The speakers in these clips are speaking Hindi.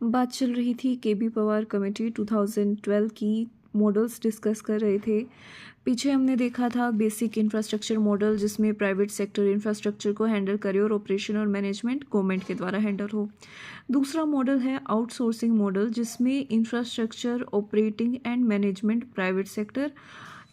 बात चल रही थी केबी पवार कमेटी 2012 की मॉडल्स डिस्कस कर रहे थे। पीछे हमने देखा था बेसिक इंफ्रास्ट्रक्चर मॉडल, जिसमें प्राइवेट सेक्टर इंफ्रास्ट्रक्चर को हैंडल करे और ऑपरेशन और मैनेजमेंट गवर्नमेंट के द्वारा हैंडल हो। दूसरा मॉडल है आउटसोर्सिंग मॉडल, जिसमें infrastructure operating and management private sector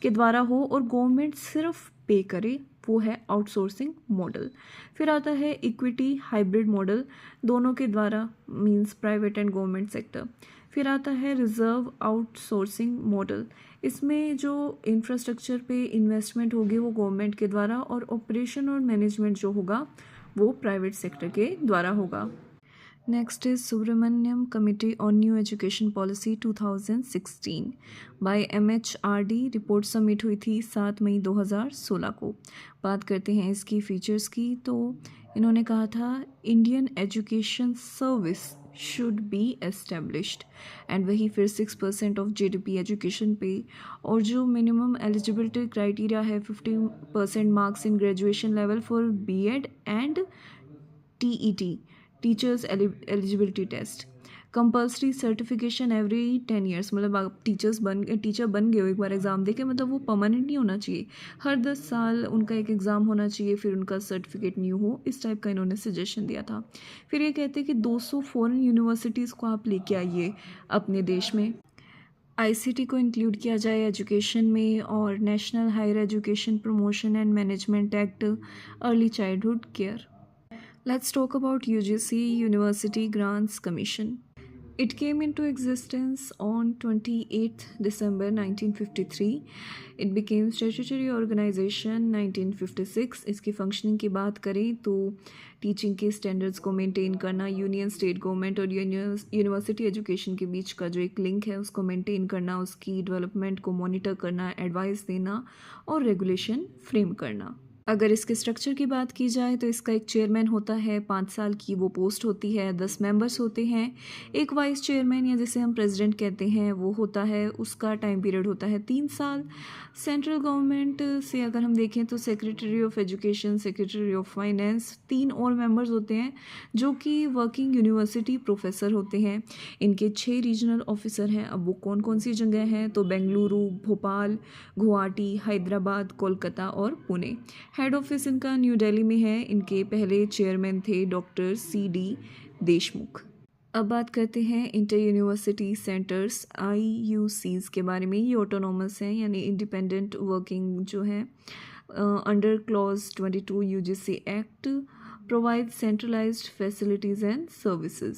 के द्वारा हो और गवर्नमेंट सिर्फ पे करे, वो है आउटसोर्सिंग मॉडल। फिर आता है इक्विटी हाइब्रिड मॉडल, दोनों के द्वारा, means private and government sector. फिर आता है रिजर्व आउटसोर्सिंग मॉडल, इसमें जो इंफ्रास्ट्रक्चर पे इन्वेस्टमेंट होगी वो गवर्नमेंट के द्वारा और ऑपरेशन और मैनेजमेंट जो होगा वो प्राइवेट सेक्टर के द्वारा होगा। Next is Subramaniam committee on new education policy 2016 by MHRD। Report submit हुई थी 7 मई 2016 को। बात करते हैं इसकी फीचर्स की, तो इन्होंने कहा था Indian education service should be established, and वही फिर 6% ऑफ GDP एजुकेशन पे, और जो मिनिमम एलिजिबिलिटी क्राइटेरिया है 50% marks in graduation level for BEd and TET, teachers eligibility test. Compulsory certification every 10 years, मतलब आप टीचर बन गए हो एक बार एग्ज़ाम देके, मतलब वो परमानेंट नहीं होना चाहिए, हर 10 साल उनका एक एग्ज़ाम होना चाहिए, फिर उनका सर्टिफिकेट न्यू हो, इस टाइप का इन्होंने सजेशन दिया था। फिर ये कहते हैं कि 200 फॉरेन यूनिवर्सिटीज़ को आप लेके आइए अपने देश में, ICT को इंक्लूड किया जाए एजुकेशन में, और national higher education promotion and management act, early childhood care. Let's talk about UGC, University Grants Commission. It came into existence on 28th December 1953. It became statutory organization 1956. इसकी फंक्शनिंग की बात करें तो टीचिंग के स्टैंडर्ड्स को मेंटेन करना, यूनियन स्टेट गवर्नमेंट और यूनिवर्सिटी एजुकेशन के बीच का जो एक लिंक है उसको मेंटेन करना, उसकी डेवलपमेंट को मॉनिटर करना, एडवाइस देना और रेगुलेशन फ्रेम करना। अगर इसके स्ट्रक्चर की बात की जाए तो इसका एक चेयरमैन होता है, 5 साल की वो पोस्ट होती है, 10 मेंबर्स होते हैं। एक वाइस चेयरमैन या जिसे हम प्रेसिडेंट कहते हैं वो होता है, उसका टाइम पीरियड होता है 3 साल। सेंट्रल गवर्नमेंट से अगर हम देखें तो secretary of education, secretary of finance, 3 और मेंबर्स होते हैं जो कि वर्किंग यूनिवर्सिटी प्रोफेसर होते हैं। इनके 6 रीजनल ऑफिसर हैं। अब वो कौन कौन सी जगह हैं, तो बेंगलुरु, भोपाल, गुवाहाटी, हैदराबाद, कोलकाता और पुणे। हेड ऑफिस इनका न्यू दिल्ली में है। इनके पहले चेयरमैन थे डॉक्टर CD देशमुख। अब बात करते हैं इंटर यूनिवर्सिटी सेंटर्स IUCs के बारे में। ये ऑटोनॉमस हैं, यानी इंडिपेंडेंट वर्किंग जो है, under clause 22 UGC act, provide centralised facilities and services.